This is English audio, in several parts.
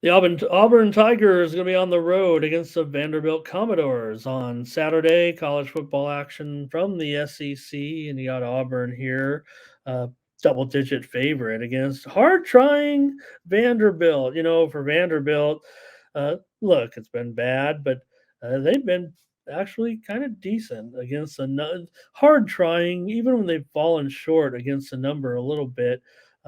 The Auburn Tigers are going to be on the road against the Vanderbilt Commodores on Saturday. College football action from the SEC, and you got Auburn here, uh, double-digit favorite against hard-trying Vanderbilt. For Vanderbilt, look, it's been bad, but they've been actually kind of decent against hard-trying, even when they've fallen short against the number a little bit.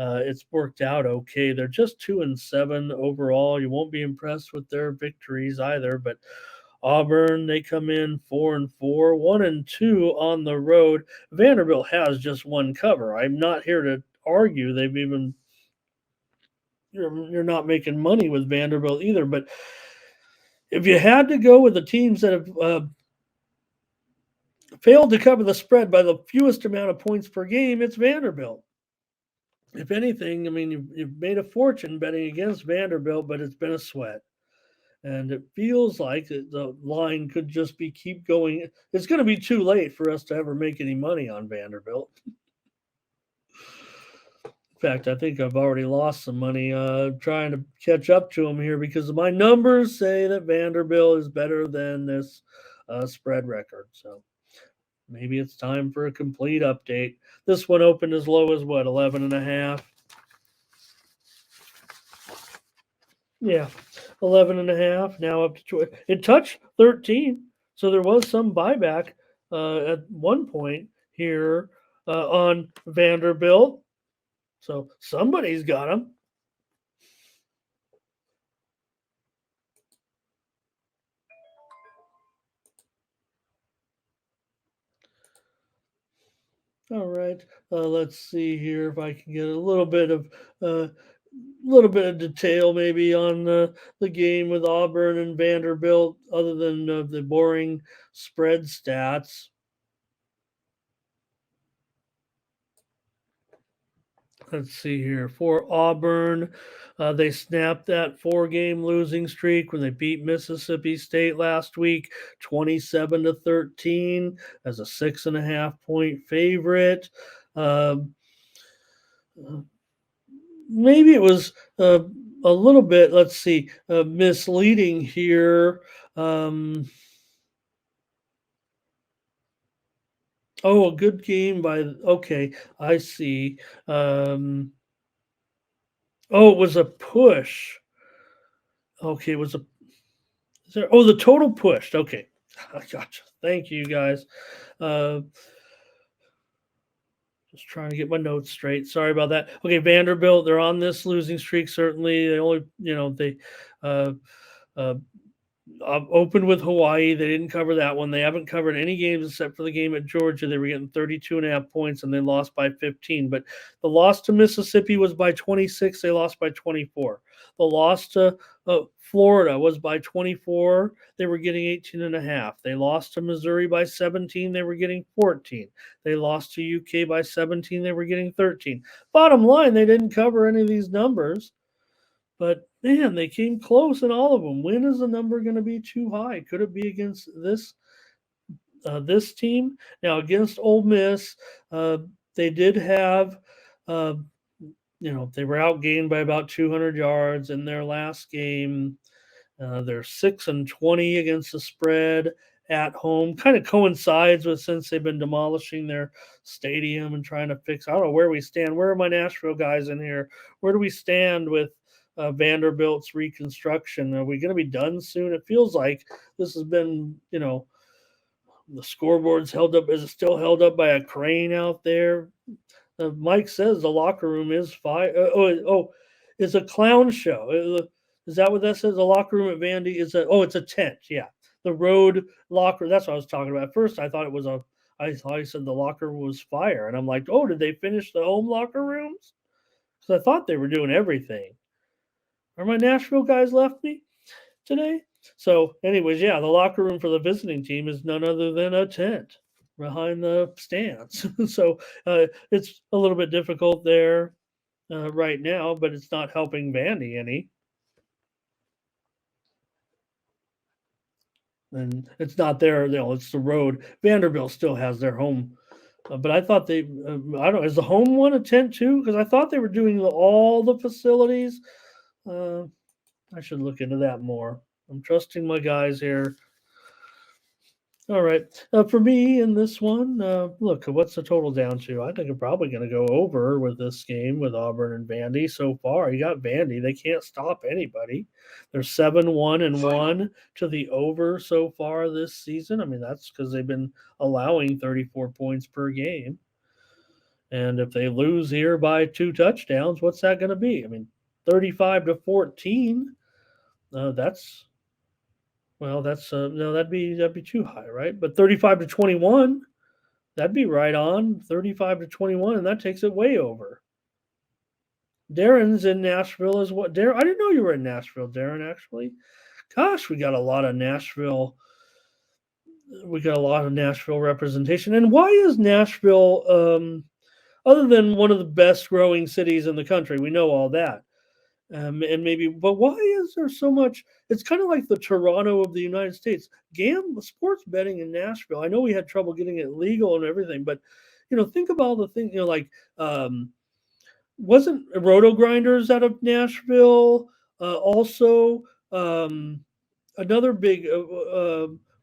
It's worked out okay. They're just 2-7 overall. You won't be impressed with their victories either, but Auburn, they come in 4-4, 1-2 on the road. Vanderbilt has just one cover. I'm not here to argue. You're not making money with Vanderbilt either, but if you had to go with the teams that have failed to cover the spread by the fewest amount of points per game, it's Vanderbilt. If anything, I mean, you've made a fortune betting against Vanderbilt, but it's been a sweat. And it feels like the line could just be keep going. It's going to be too late for us to ever make any money on Vanderbilt. In fact, I think I've already lost some money trying to catch up to them here because my numbers say that Vanderbilt is better than this spread record. So maybe it's time for a complete update. This one opened as low as what, 11 and a half? Yeah, 11 and a half. Now up to it touched 13. So there was some buyback at one point here on Vanderbilt. So somebody's got them. All right. Let's see here if I can get uh, detail maybe on the game with Auburn and Vanderbilt, other than the boring spread stats. Let's see here. For Auburn, they snapped that four-game losing streak when they beat Mississippi State last week, 27-13, as a 6.5 point favorite. Um, Maybe it was a little bit. Let's see, misleading here. Um, a good game by. Okay, I see. It was a push. Okay, it was a the total pushed. Okay. I gotcha. Thank you, guys. Uh, just trying to get my notes straight. Sorry about that. Okay, Vanderbilt, they're on this losing streak. Certainly, they only, they uh, uh, opened with Hawaii. They didn't cover that one. They haven't covered any games except for the game at Georgia. They were getting 32.5 points and they lost by 15. But the loss to Mississippi was by 26. They lost by 24. The loss to Florida was by 24. They were getting 18.5. They lost to Missouri by 17. They were getting 14. They lost to UK by 17. They were getting 13. Bottom line, they didn't cover any of these numbers. But man, they came close in all of them. When is the number going to be too high? Could it be against this team? Now against Ole Miss, they did have, uh, they were outgained by about 200 yards in their last game. They're 6-20 against the spread at home. Kind of coincides with since they've been demolishing their stadium and trying to fix. I don't know where we stand. Where are my Nashville guys in here? Where do we stand with Vanderbilt's reconstruction? Are we going to be done soon? It feels like this has been, the scoreboard's held up. Is it still held up by a crane out there? Mike says the locker room is fire. It's a clown show. Is that what that says? The locker room at Vandy is it's a tent. Yeah, the road locker. That's what I was talking about. At first, I thought it was I thought he said the locker room was fire, and I'm like, oh, did they finish the home locker rooms? Because I thought they were doing everything. Are my Nashville guys left me today? So, anyways, yeah, the locker room for the visiting team is none other than a tent behind the stands. So it's a little bit difficult there right now, but it's not helping Vandy any. And it's not there, it's the road. Vanderbilt still has their home. But I thought I don't know, is the home one a tent too? Because I thought they were doing all the facilities. Uh, I should look into that more. I'm trusting my guys here. All right. For me in this one, look, what's the total down to? I think I'm probably going to go over with this game with Auburn and Vandy so far. You got Vandy. They can't stop anybody. They're 7-1-1 to the over so far this season. I mean, that's because they've been allowing 34 points per game. And if they lose here by 2 touchdowns, what's that going to be? I mean, 35-14. That's well, that's no, that'd be too high, right? But 35-21, that'd be right on 35-21, and that takes it way over. Darren's in Nashville as well. Darren, I didn't know you were in Nashville, Darren. Actually, gosh, we got a lot of Nashville. We got a lot of Nashville representation. And why is Nashville, other than one of the best growing cities in the country? We know all that. And maybe, but why is there so much? It's kind of like the Toronto of the United States. Sports betting in Nashville. I know we had trouble getting it legal and everything, but think about the thing. Like wasn't Roto Grinders out of Nashville? Also, another big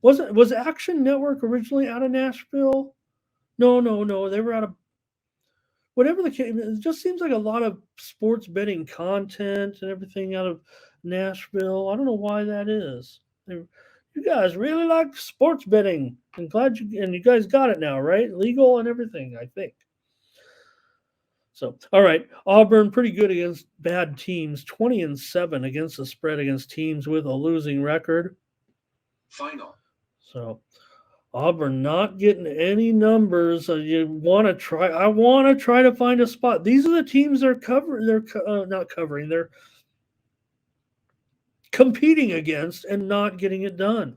was Action Network originally out of Nashville? No, no, no. They were out of whatever the case. It just seems like a lot of sports betting content and everything out of Nashville. I don't know why that is. You guys really like sports betting. I'm glad you guys got it now, right? Legal and everything, I think. So, all right, Auburn pretty good against bad teams, 20-7 against the spread against teams with a losing record. Final. So, Auburn not getting any numbers. You want to try? I want to try to find a spot. These are the teams they're covering. They're not covering. They're competing against and not getting it done.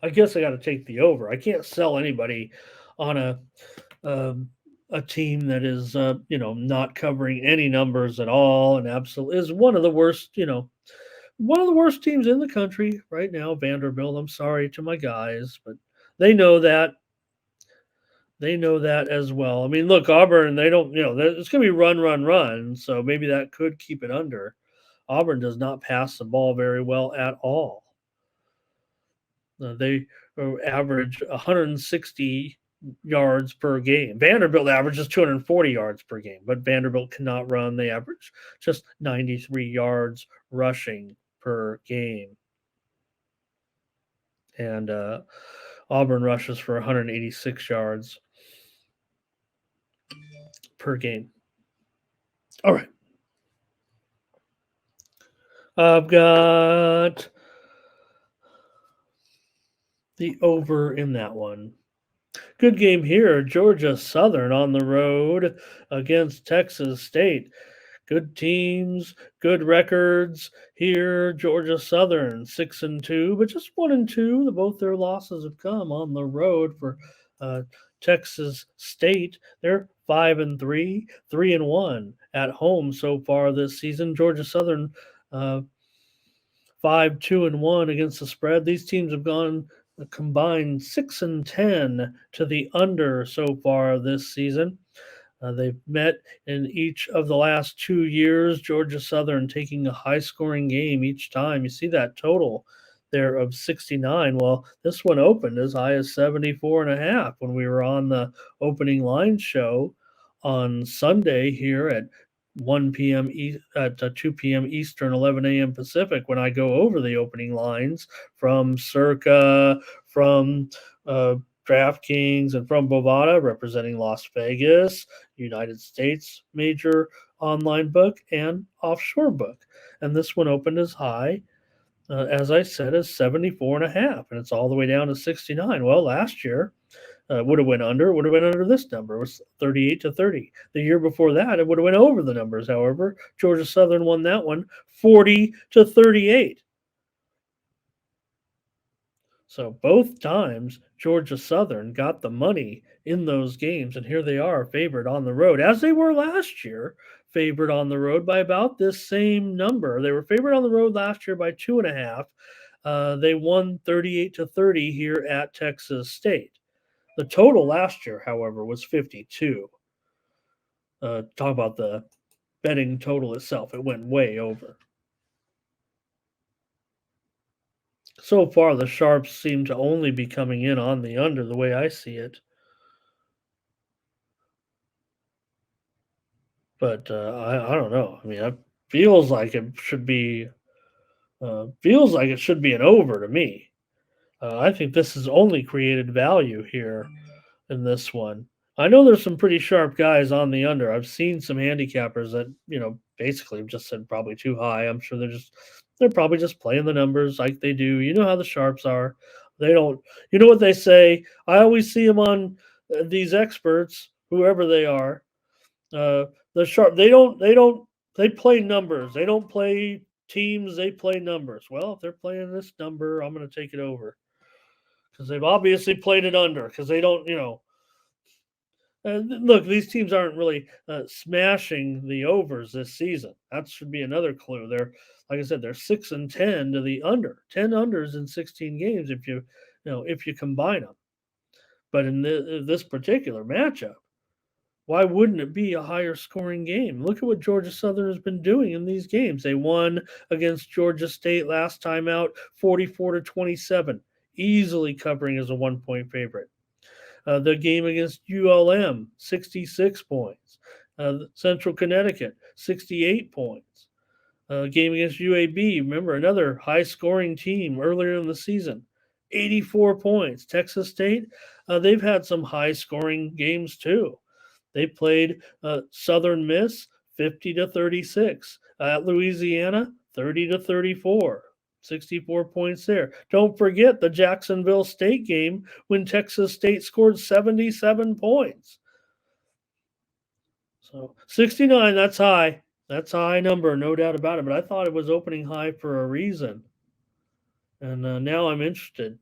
I guess I got to take the over. I can't sell anybody on a team that is not covering any numbers at all and absolutely is one of the worst. One of the worst teams in the country right now, Vanderbilt. I'm sorry to my guys, but they know that. They know that as well. I mean, look, Auburn, they don't, it's going to be run, run, run. So maybe that could keep it under. Auburn does not pass the ball very well at all. They average 160 yards per game. Vanderbilt averages 240 yards per game, but Vanderbilt cannot run. They average just 93 yards rushing per game. And Auburn rushes for 186 yards per game. All right. I've got the over in that one. Good game here. Georgia Southern on the road against Texas State. Good teams, good records here. Georgia Southern 6-2, but just 1-2. Both their losses have come on the road for Texas State. They're 5-3, 3-1 at home so far this season. Georgia Southern 5-2-1 against the spread. These teams have gone a combined 6-10 to the under so far this season. They've met in each of the last 2 years. Georgia Southern taking a high-scoring game each time. You see that total there of 69. Well, this one opened as high as 74.5 when we were on the opening line show on Sunday here at 1 p.m. at 2 p.m. Eastern, 11 a.m. Pacific, when I go over the opening lines from Circa, from DraftKings, and from Bovada, representing Las Vegas, United States major online book, and offshore book. And this one opened as high, as I said, as 74.5, and it's all the way down to 69. Well, last year, would have went under. Would have went under this number. It was 38-30. The year before that, it would have went over the numbers. However, Georgia Southern won that one 40-38. So both times, Georgia Southern got the money in those games, and here they are, favored on the road, as they were last year, favored on the road by about this same number. They were favored on the road last year by 2.5. They won 38-30 here at Texas State. The total last year, however, was 52. Talk about the betting total itself. It went way over. So far, the sharps seem to only be coming in on the under the way I see it. But I don't know. I mean, it feels like it should be an over to me. I think this has only created value here in this one. I know there's some pretty sharp guys on the under. I've seen some handicappers that, basically have just said probably too high. I'm sure they're probably just playing the numbers like they do. You know how the sharps are. They don't you know what they say? I always see them on these experts, whoever they are. Uh, the sharp they play numbers. They don't play teams, they play numbers. Well, if they're playing this number, I'm going to take it over because they've obviously played it under because they don't, look, these teams aren't really smashing the overs this season. That should be another clue. Like I said, they're 6-10 to the under, 10 unders in 16 games if you combine them. But in this particular matchup, why wouldn't it be a higher scoring game? Look at what Georgia Southern has been doing in these games. They won against Georgia State last time out, 44-27, easily covering as a 1-point favorite. The game against ULM, 66 points. Central Connecticut, 68 points. Game against UAB, remember, another high scoring team earlier in the season, 84 points. Texas State, they've had some high scoring games too. They played Southern Miss 50-36. At Louisiana, 30-34. 64 points there. Don't forget the Jacksonville State game when Texas State scored 77 points. So 69, that's high. That's a high number, no doubt about it. But I thought it was opening high for a reason. And now I'm interested.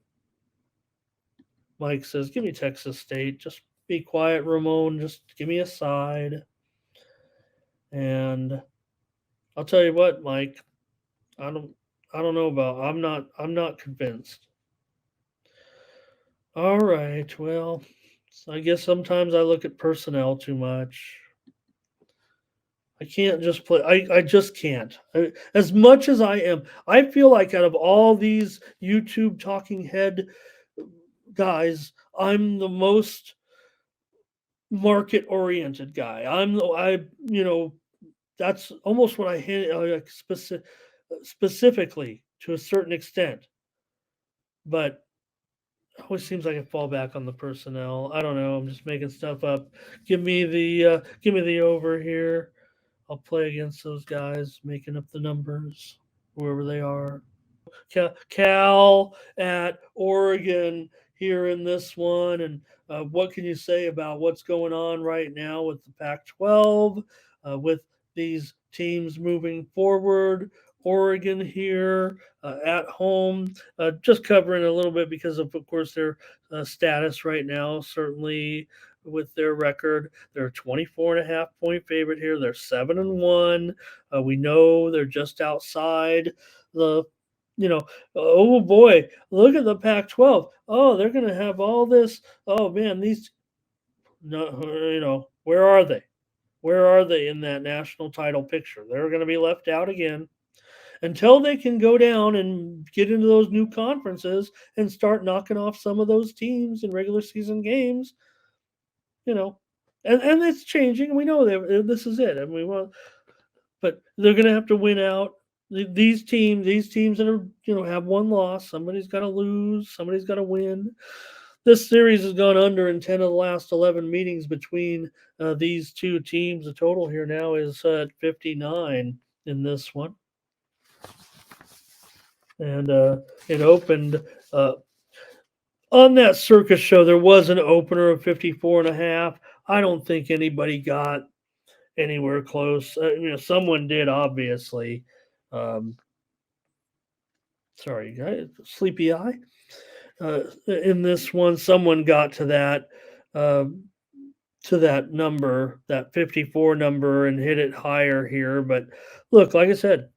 Mike says, give me Texas State. Just be quiet, Ramon. Just give me a side. And I'll tell you what, Mike. I don't know about. I'm not convinced. All right. Well, I guess sometimes I look at personnel too much. I can't just play. I just can't. As much as I feel like out of all these YouTube talking head guys, I'm the most market oriented guy. That's almost what I hit specifically to a certain extent. But it always seems like I fall back on the personnel. I don't know. I'm just making stuff up. Give me the over here. I'll play against those guys, making up the numbers, whoever they are. Cal at Oregon here in this one. And what can you say about what's going on right now with the Pac 12, with these teams moving forward? Oregon here at home, just covering a little bit because of course, their status right now, certainly with their record. They're a 24.5 point favorite here. They're 7-1. We know they're just outside the oh boy, look at the Pac-12. Oh, they're going to have all this. Oh man, these no, where are they? Where are they in that national title picture? They're going to be left out again until they can go down and get into those new conferences and start knocking off some of those teams in regular season games. And it's changing. We know that this is it. And but they're going to have to win out. These teams that are have one loss. Somebody's got to lose. Somebody's got to win. This series has gone under in 10 of the last 11 meetings between these two teams. The total here now is at 59 in this one, and it opened on that circus show. There was an opener of 54.5. I don't think anybody got anywhere close. Someone did, obviously. Sorry, guys, sleepy eye. In this one, someone got to that number, that 54 number, and hit it higher here. But look, like I said,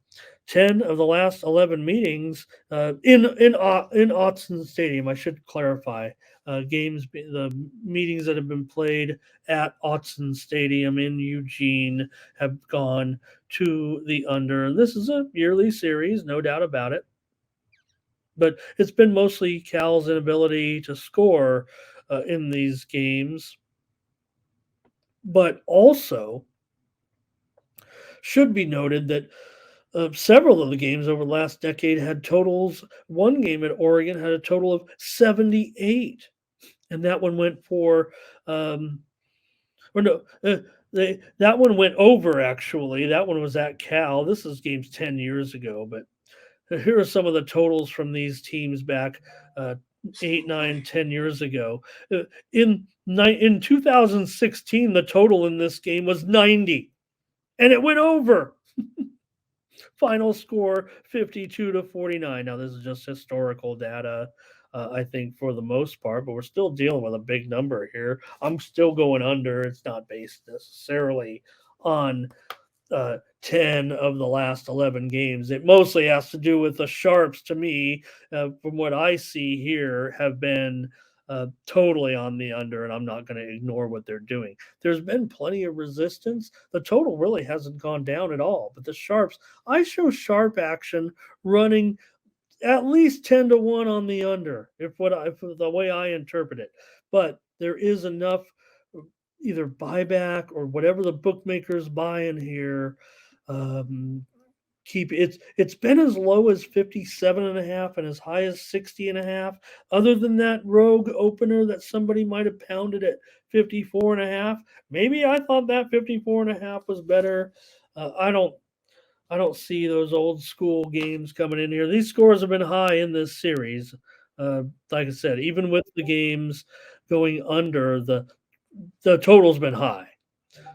10 of the last 11 meetings in Autzen Stadium. I should clarify. the meetings that have been played at Autzen Stadium in Eugene have gone to the under. And this is a yearly series, no doubt about it. But it's been mostly Cal's inability to score in these games. But also, should be noted that several of the games over the last decade had totals. One game at Oregon had a total of 78, and that one went for, um, or no, that one went over actually. That one was at Cal. This is games 10 years ago, but here are some of the totals from these teams back uh, 8, 9, 10 years ago. In 2016, the total in this game was 90, and it went over. Final score 52-49. Now, this is just historical data, I think, for the most part, but we're still dealing with a big number here. I'm still going under. It's not based necessarily on 10 of the last 11 games. It mostly has to do with the Sharps, to me, from what I see here, have been totally on the under, and I'm not going to ignore what they're doing. There's been plenty of resistance. The total really hasn't gone down at all, but the Sharps, I show sharp action running at least 10-1 on the under, if the way I interpret it. But there is enough either buyback or whatever the bookmakers buy in here. Um, it's been as low as 57 and a half and as high as 60 and a half. Other than that rogue opener that somebody might have pounded at 54 and a half, maybe I thought that 54 and a half was better. I don't see those old school games coming in here. These scores have been high in this series. Like I said, even with the games going under, the total's been high.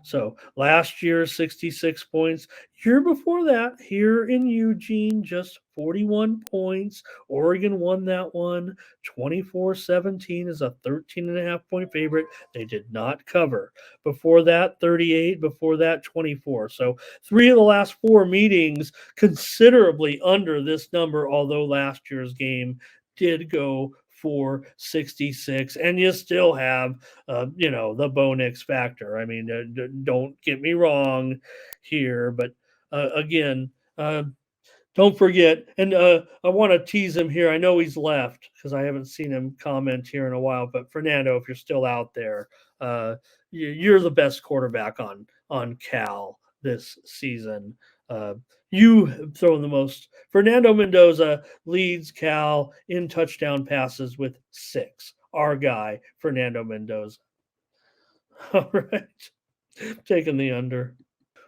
So last year, 66 points. Year before that, here in Eugene, just 41 points. Oregon won that one 24-17 is a 13 and a half point favorite. They did not cover. Before that, 38. Before that, 24. So three of the last four meetings considerably under this number, although last year's game did go for 66, and you still have the Bonix factor. I mean, don't get me wrong here, but again, don't forget, and I want to tease him here. I know he's left because I haven't seen him comment here in a while. But Fernando, if you're still out there, you're the best quarterback on Cal this season. Uh, you have thrown the most. Fernando Mendoza leads Cal in touchdown passes with 6. Our guy, Fernando Mendoza. All right, taking the under.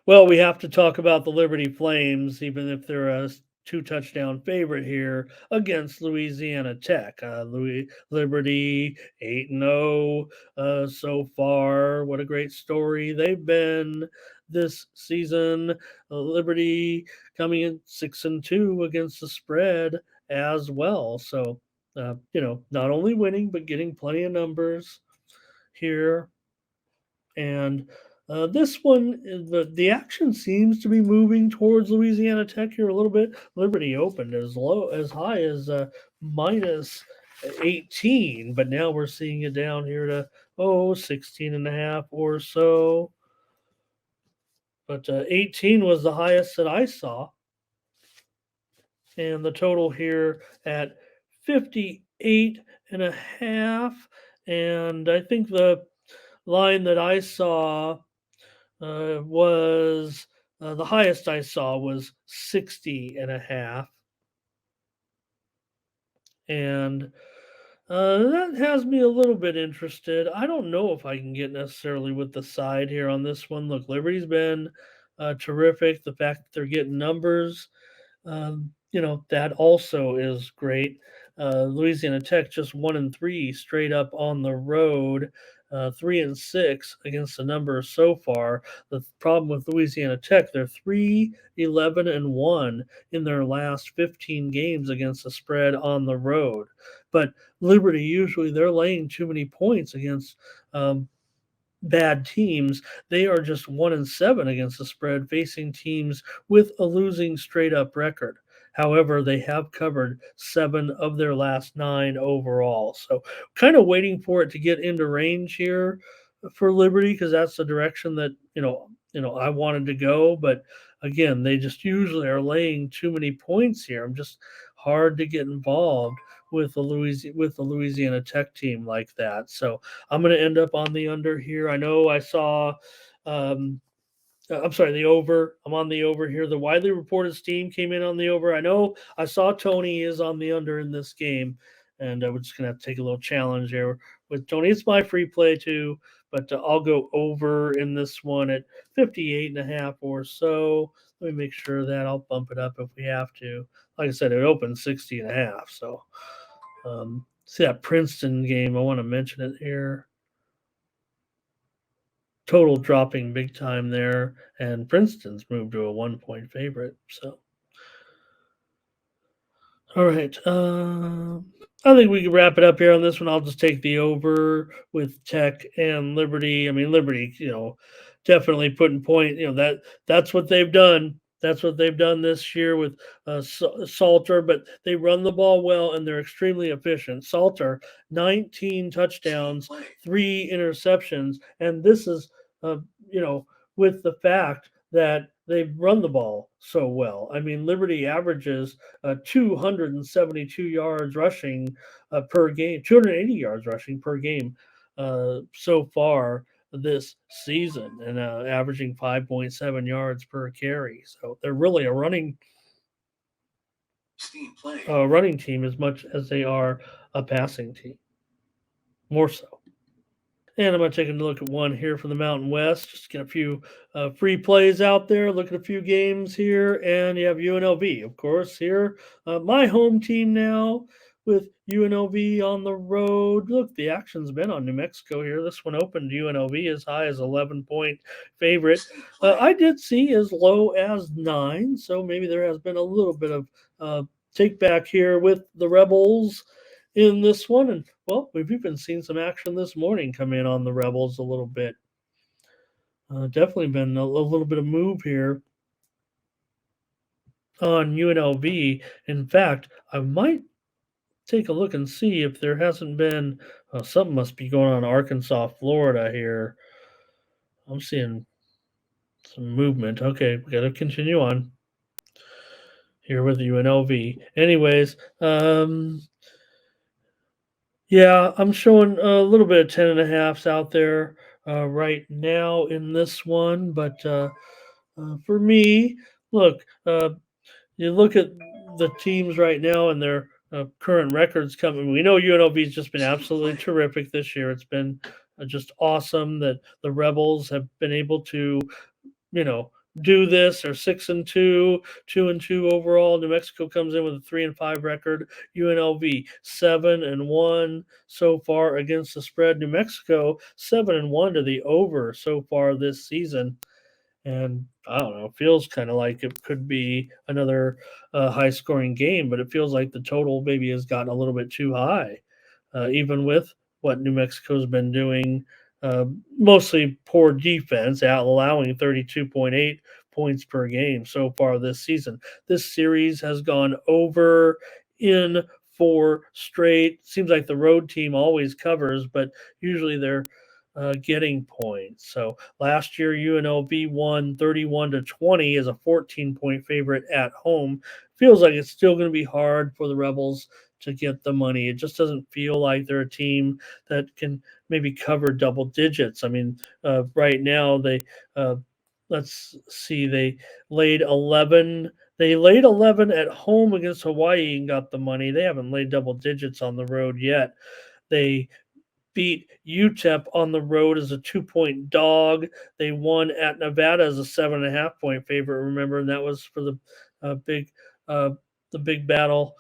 Well, we have to talk about the Liberty Flames, even if they're a two-touchdown favorite here against Louisiana Tech. Liberty 8-0 so far. What a great story they've been this season. Liberty coming in 6-2 against the spread as well. So, not only winning but getting plenty of numbers here. And this one, the action seems to be moving towards Louisiana Tech here a little bit. Liberty opened as high as minus 18, but now we're seeing it down here to 16 and a half or so. But 18 was the highest that I saw, and the total here at 58 and a half. And I think the line that I saw was the highest I saw was 60 and a half. And that has me a little bit interested. I don't know if I can get necessarily with the side here on this one. Look, Liberty's been terrific. The fact that they're getting numbers, that also is great. Louisiana Tech just 1-3 straight up on the road, 3-6 against the numbers so far. The problem with Louisiana Tech, they're 3-11-1 in their last 15 games against the spread on the road. But Liberty, usually they're laying too many points against bad teams. They are just 1-7 against the spread, facing teams with a losing straight up record. However, they have covered 7 of their last 9 overall. So, kind of waiting for it to get into range here for Liberty because that's the direction that I wanted to go. But again, they just usually are laying too many points here. I'm just hard to get involved with the Louisiana Tech team like that. So I'm going to end up on the under here. I know I saw. Um, I'm sorry, the over. I'm on the over here. The widely reported steam came in on the over. I know I saw Tony is on the under in this game, and we're just going to have to take a little challenge there with Tony. It's my free play too, but I'll go over in this one at 58.5 or so. Let me make sure that I'll bump it up if we have to. Like I said, it opened 60.5. So see that Princeton game. I want to mention it here. Total dropping big time there, and Princeton's moved to a 1-point favorite. So, all right. I think we can wrap it up here on this one. I'll just take the over with Tech and Liberty. I mean, Liberty, definitely putting point. That's what they've done. That's what they've done this year with Salter, but they run the ball well and they're extremely efficient. Salter, 19 touchdowns, 3 interceptions, and this is, uh, you know, with the fact that they've run the ball so well. I mean, Liberty averages 272 yards rushing per game, 280 yards rushing per game so far this season, and averaging 5.7 yards per carry. So they're really a running team as much as they are a passing team, more so. And I'm going to take a look at one here from the Mountain West. Just get a few free plays out there. Look at a few games here. And you have UNLV, of course, here. My home team now with UNLV on the road. Look, the action's been on New Mexico here. This one opened UNLV as high as 11-point favorite. I did see as low as 9. So maybe there has been a little bit of take back here with the Rebels in this one. And well, we've even seen some action this morning come in on the Rebels a little bit. Definitely been a little bit of move here on UNLV. In fact, I might take a look and see if there hasn't been something must be going on in Arkansas, Florida here. I'm seeing some movement. Okay, we got to continue on here with UNLV. Anyways, yeah, I'm showing a little bit of 10.5s out there right now in this one. But for me, look, you look at the teams right now and their current records coming. We know UNLV's just been absolutely terrific this year. It's been just awesome that the Rebels have been able to you know, do this. They're 6-2, 2-2 overall. New Mexico comes in with a 3-5 record. UNLV 7-1 so far against the spread. New Mexico 7-1 to the over so far this season. And I don't know, feels kind of like it could be another high scoring game, but it feels like the total maybe has gotten a little bit too high, even with what New Mexico's been doing. Mostly poor defense, out allowing 32.8 points per game so far this season. This series has gone over in 4 straight. Seems like the road team always covers, but usually they're getting points. So last year, UNLV won 31-20 as a 14-point favorite at home. Feels like it's still going to be hard for the Rebels to get the money. It just doesn't feel like they're a team that can maybe cover double digits. I mean, right now let's see, they laid 11. They laid 11 at home against Hawaii and got the money. They haven't laid double digits on the road yet. They beat UTEP on the road as a 2-point dog. They won at Nevada as a 7.5-point favorite. Remember, and that was for uh, big uh, the big battle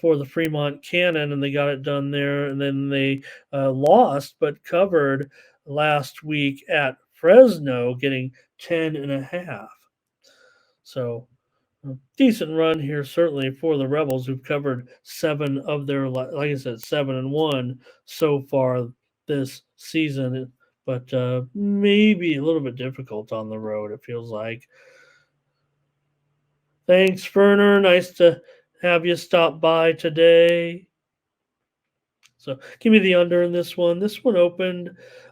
for the Fremont Cannon, and they got it done there. And then they lost but covered last week at Fresno, getting 10.5. So decent run here, certainly for the Rebels, who've covered 7 of their, like I said, 7-1 so far this season. But maybe a little bit difficult on the road, it feels like. Thanks, Ferner. Nice to have you stop by today. So give me the under in this one. This one opened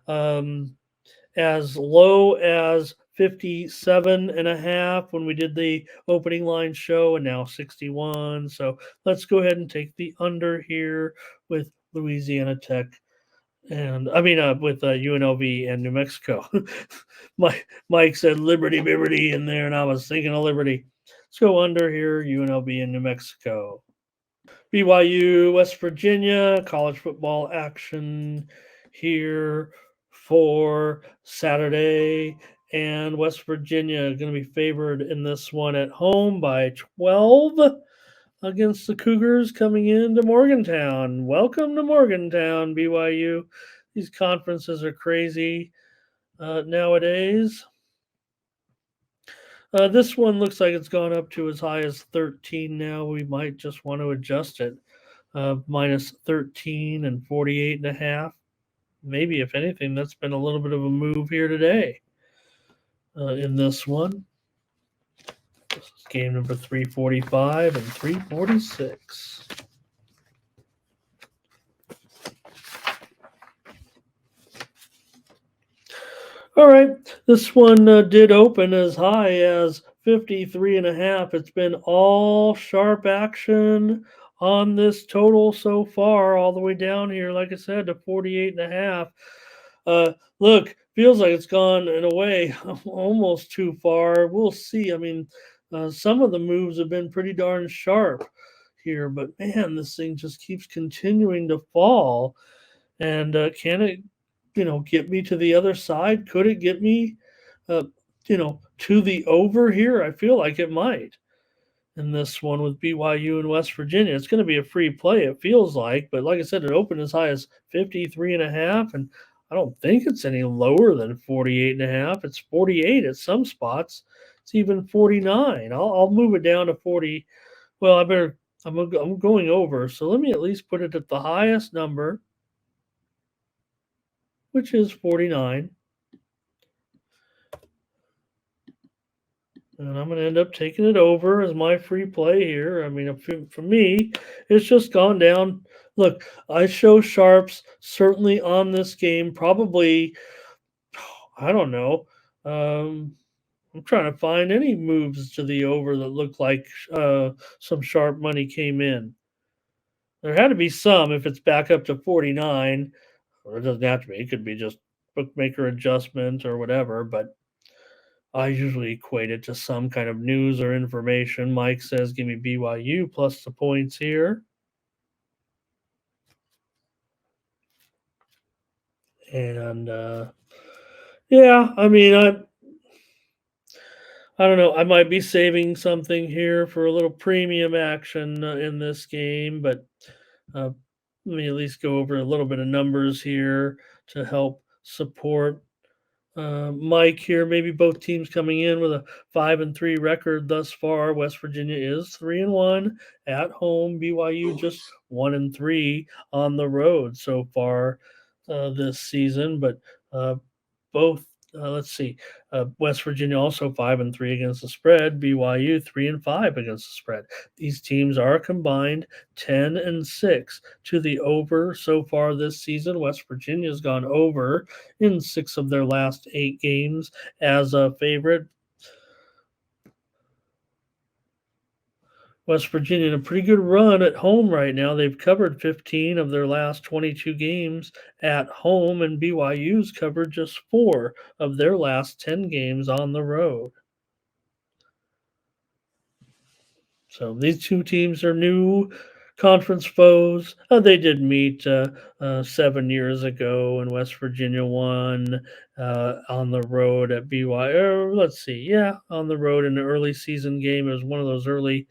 um, as low as 57.5 when we did the opening line show, and now 61. So let's go ahead and take the under here with Louisiana Tech. And I mean, with UNLV and New Mexico. Mike said Liberty in there, and I was thinking of Liberty. Let's go under here, UNLV and New Mexico. BYU, West Virginia, college football action here for Saturday. And West Virginia going to be favored in this one at home by 12 against the Cougars coming into Morgantown. Welcome to Morgantown, BYU. These conferences are crazy nowadays. This one looks like it's gone up to as high as 13 now. We might just want to adjust it. Minus 13 and 48.5. Maybe, if anything, that's been a little bit of a move here today in this one. This is game number 345 and 346. All right, this one did open as high as 53.5. It's been all sharp action on this total so far, all the way down here, like I said, to 48.5. Look, feels like it's gone in a way almost too far. We'll see. I mean, some of the moves have been pretty darn sharp here, but man, this thing just keeps continuing to fall. And can it, get me to the other side? Could it get me, uh, to the over here? I feel like it might in this one with BYU and West Virginia. It's going to be a free play, it feels like. But like I said, it opened as high as 53.5. And I don't think it's any lower than 48.5. It's 48 at some spots. It's even 49. I'll move it down to 40. Well, I'm going over. So let me at least put it at the highest number, which is 49. And I'm going to end up taking it over as my free play here. I mean, for me, it's just gone down. Look, I show sharps certainly on this game. Probably, I don't know. I'm trying to find any moves to the over that look like some sharp money came in. There had to be some if it's back up to 49. Or it doesn't have to be. It could be just bookmaker adjustment or whatever. But I usually equate it to some kind of news or information. Mike says, give me BYU plus the points here. And yeah, I mean, I don't know. I might be saving something here for a little premium action in this game, but let me at least go over a little bit of numbers here to help support Mike here. Maybe both teams coming in with a 5-3 record thus far. West Virginia is 3-1 at home. BYU just 1-3 on the road so far this season. But both, let's see, West Virginia also 5-3 against the spread. BYU 3-5 against the spread. These teams are combined 10-6 to the over so far this season. West Virginia's gone over in 6 of their last 8 games as a favorite. West Virginia in a pretty good run at home right now. They've covered 15 of their last 22 games at home, and BYU's covered just 4 of their last 10 games on the road. So these two teams are new conference foes. They did meet 7 years ago, and West Virginia won on the road at BYU. Let's see, yeah, on the road in the early season game. It was one of those early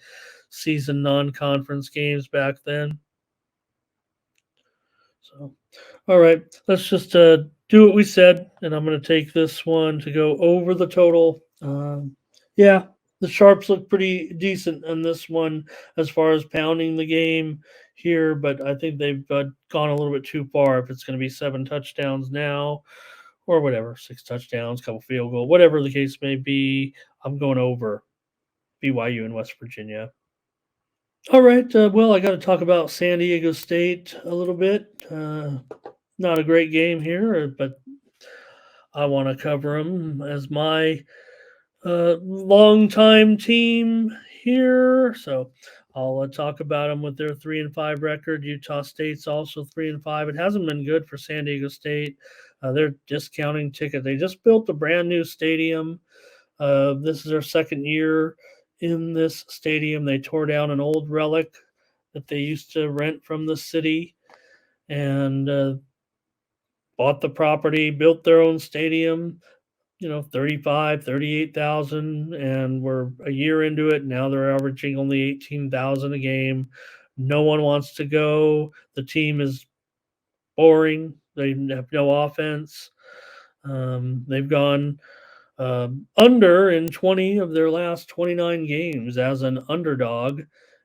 season non-conference games back then. So, all right, let's just do what we said, and I'm going to take this one to go over the total. Yeah, the Sharps look pretty decent on this one as far as pounding the game here, but I think they've gone a little bit too far. If it's going to be 7 touchdowns now, or whatever, 6 touchdowns, couple field goal, whatever the case may be, I'm going over. BYU and West Virginia. All right. Well, I got to talk about San Diego State a little bit. Not a great game here, but I want to cover them as my longtime team here. So I'll talk about them with their 3-5 record. Utah State's also 3-5. It hasn't been good for San Diego State. They're discounting tickets. They just built a brand new stadium. This is their second year in this stadium. They tore down an old relic that they used to rent from the city and bought the property, built their own stadium, 35, 38,000, and we're a year into it. Now they're averaging only 18,000 a game. No one wants to go. The team is boring. They have no offense. They've gone under in 20 of their last 29 games as an underdog.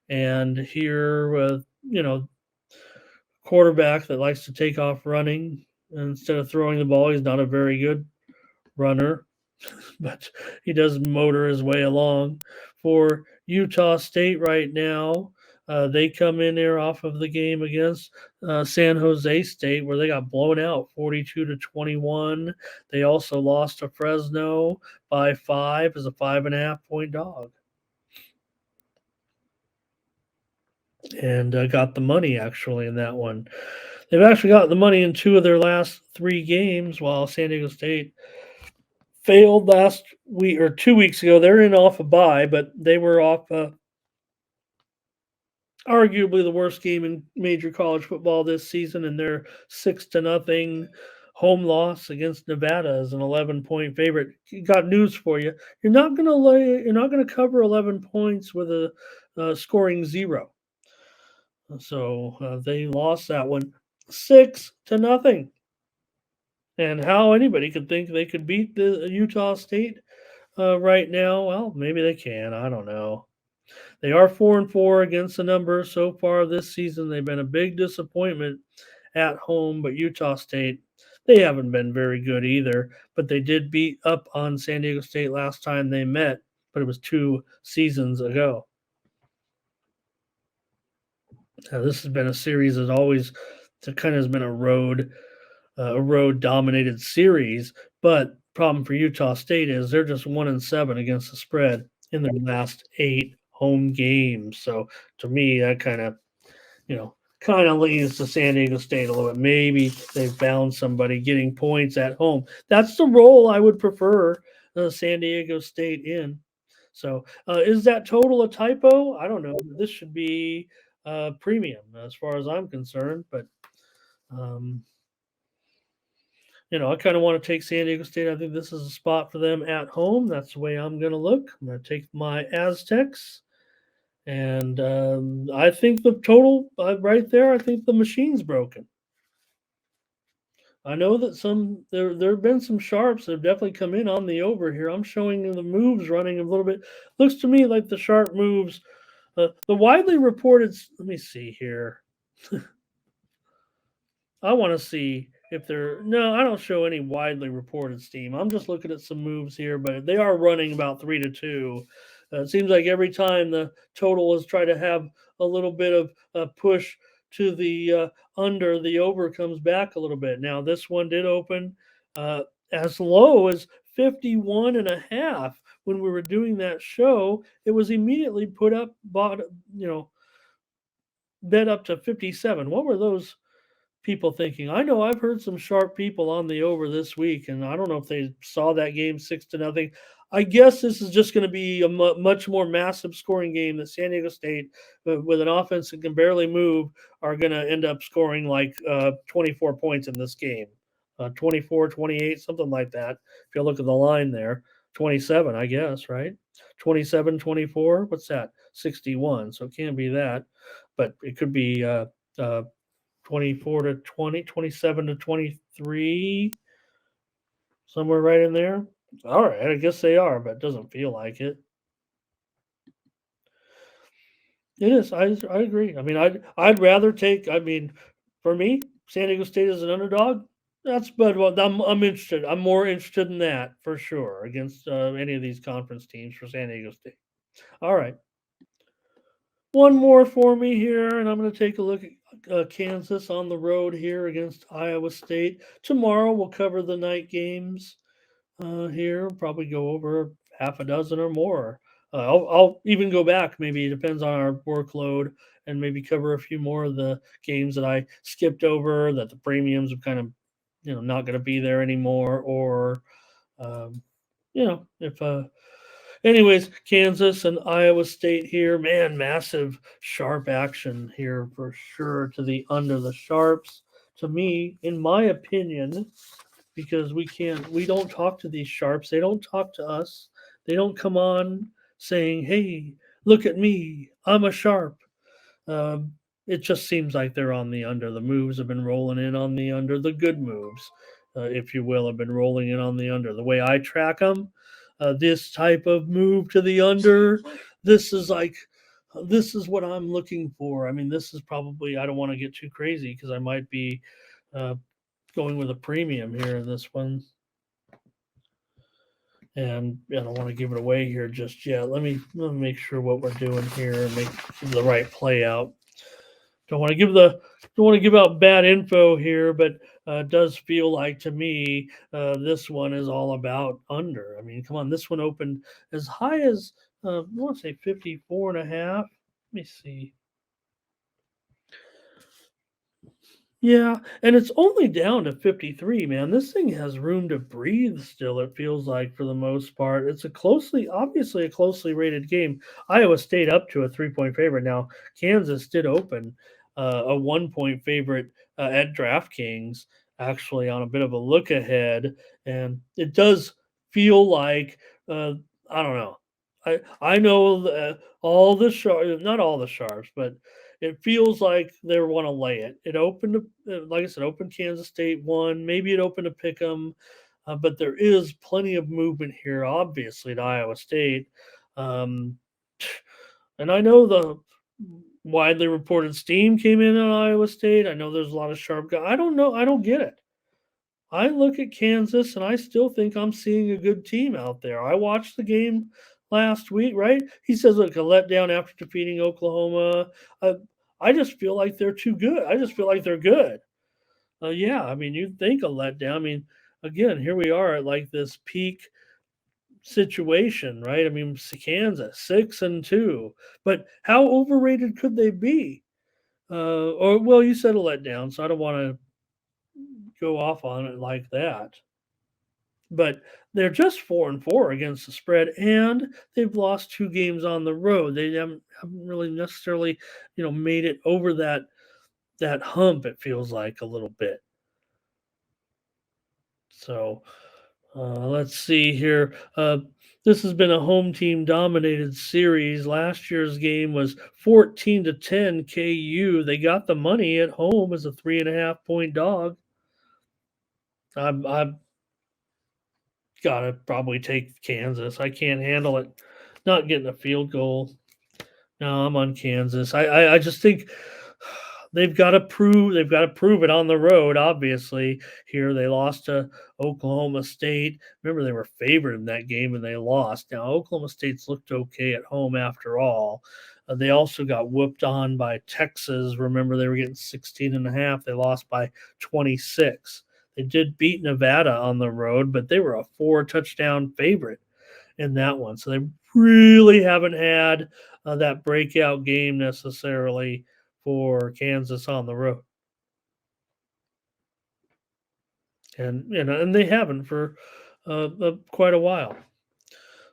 And here with, quarterback that likes to take off running instead of throwing the ball, he's not a very good runner, but he does motor his way along. For Utah State right now, they come in there off of the game against San Jose State, where they got blown out 42-21. They also lost to Fresno by 5 as a 5.5 point dog, and got the money actually in that one. They've actually got the money in 2 of their last 3 games, while San Diego State failed last week or 2 weeks ago. They're in off a bye, but they were off arguably the worst game in major college football this season, and their 6-0 home loss against Nevada is an 11-point favorite. Got news for you: You're not gonna cover 11 points with a scoring 0. So they lost that one 6-0. And how anybody could think they could beat the Utah State right now? Well, maybe they can. I don't know. They are 4-4 against the number so far this season. They've been a big disappointment at home, but Utah State, they haven't been very good either. But they did beat up on San Diego State last time they met, but it was 2 seasons ago. Now, this has been a series that always it kind of has been a road dominated series. But problem for Utah State is they're just 1-7 against the spread in their last 8 home games. So to me, that kind of leans to San Diego State a little bit. Maybe they found somebody getting points at home. That's the role I would prefer San Diego State in. So is that total a typo? I don't know. This should be premium as far as I'm concerned, but um, I kind of want to take San Diego State. I think this is a spot for them at home. That's the way I'm going to look. I'm going to take my Aztecs. And I think the total right there, I think the machine's broken. I know that there have been some sharps that have definitely come in on the over here. I'm showing the moves running a little bit. Looks to me like the sharp moves. The widely reported. Let me see here. I want to see if they're. No, I don't show any widely reported steam. I'm just looking at some moves here, but they are running about 3-2. It seems like every time the total is try to have a little bit of a push to the under, the over comes back a little bit. Now, this one did open uh, as low as 51.5. When we were doing that show, it was immediately put up, bet up to 57. What were those people thinking? I know I've heard some sharp people on the over this week, and I don't know if they saw that game 6-0. I guess this is just going to be a much more massive scoring game that San Diego State, with an offense that can barely move, are going to end up scoring like 24 points in this game. 24, 28, something like that. If you look at the line there, 27, I guess, right? 27, 24. What's that? 61. So it can't be that, but it could be 24-20, 27-23, somewhere right in there. All right, I guess they are, but it doesn't feel like it. It is. I agree. I mean, I'd rather take. I mean, for me, San Diego State is an underdog. That's but well, I'm interested. I'm more interested in that for sure against any of these conference teams for San Diego State. All right. One more for me here, and I'm going to take a look at Kansas on the road here against Iowa State. Tomorrow we'll cover the night games here, probably go over half a dozen or more. I'll even go back, maybe it depends on our workload, and maybe cover a few more of the games that I skipped over that the premiums are kind of, not going to be there anymore, or um, if anyways, Kansas and Iowa State here, man, massive sharp action here for sure to the under the sharps. To me, in my opinion, because we don't talk to these sharps, they don't talk to us, they don't come on saying, "Hey, look at me, I'm a sharp." um, it just seems like they're on the under. The moves have been rolling in on the under. The good moves, if you will, have been rolling in on the under. The way I track them, this type of move to the under, this is like, this is what I'm looking for. I mean, this is probably, I don't want to get too crazy because I might be uh, going with a premium here in this one. And I don't want to give it away here just yet. Let me make sure what we're doing here and make the right play out. Don't want to give out bad info here, but it does feel like to me this one is all about under. I mean, come on, this one opened as high as I want to say 54 and a half. Let me see. Yeah, and it's only down to 53, man. This thing has room to breathe still, it feels like, for the most part. It's obviously a closely rated game. Iowa State up to a 3-point favorite. Now, Kansas did open a 1-point favorite at DraftKings, actually, on a bit of a look ahead. And it does feel like, I don't know. I know all the sharps, not all the sharps, but it feels like they want to lay it. It opened, like I said, opened Kansas State one. Maybe it opened to pick them, but there is plenty of movement here, obviously, to Iowa State. Um, and I know the widely reported steam came in on Iowa State. I know there's a lot of sharp guys. I don't know. I don't get it. I look at Kansas and I still think I'm seeing a good team out there. I watched the game last week, right? He says, look, a letdown after defeating Oklahoma. Uh, I just feel like they're too good. I just feel like they're good. Yeah, I mean, you'd think a letdown. I mean, again, here we are at like this peak situation, right? I mean, Kansas 6-2, but how overrated could they be? Or well, you said a letdown, so I don't want to go off on it like that. But they're just 4-4 against the spread, and they've lost 2 games on the road. They haven't really necessarily, made it over that hump. It feels like a little bit. So let's see here. This has been a home team dominated series. Last year's game was 14-10 KU. They got the money at home as a 3.5-point dog. I'm gotta probably take Kansas. I can't handle it not getting a field goal. No, I'm on Kansas. I just think they've got to prove it on the road. Obviously, here they lost to Oklahoma State. Remember, they were favored in that game and they lost. Now Oklahoma State's looked okay at home after all. They also got whooped on by Texas. Remember, they were getting 16 and a half. They lost by 26. They did beat Nevada on the road, but they were a 4 touchdown favorite in that one. So they really haven't had that breakout game necessarily for Kansas on the road, and they haven't for quite a while.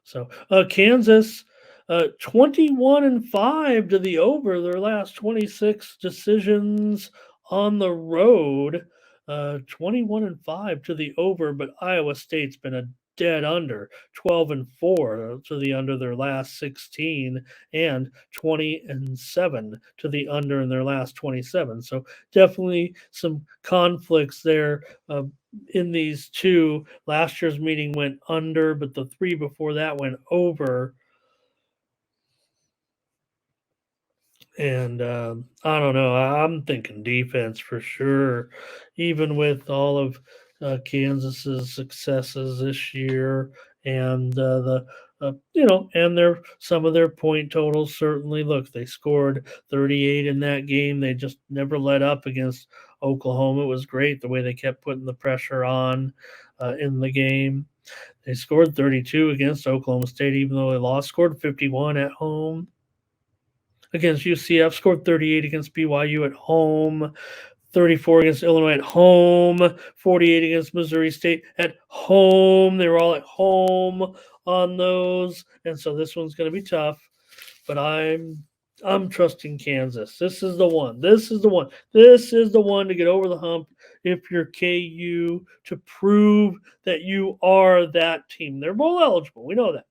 So Kansas, 21-5 to the over their last 26 decisions on the road. 21-5 to the over, but Iowa State's been a dead under, 12-4 to the under their last 16, and 20-7 to the under in their last 27. So definitely some conflicts there. In these two. Last year's meeting went under, but the 3 before that went over. And I don't know. I'm thinking defense for sure, even with all of Kansas's successes this year and the And some of their point totals certainly look. They scored 38 in that game. They just never let up against Oklahoma. It was great the way they kept putting the pressure on in the game. They scored 32 against Oklahoma State, even though they lost. Scored 51 at home against UCF. Scored 38 against BYU at home. 34 against Illinois at home, 48 against Missouri State at home. They were all at home on those, and so this one's going to be tough. But I'm trusting Kansas. This is the one. This is the one. This is the one to get over the hump if you're KU, to prove that you are that team. They're bowl eligible. We know that.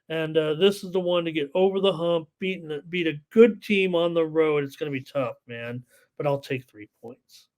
And this is the one to get over the hump, beat a good team on the road. It's going to be tough, man. But I'll take 3 points.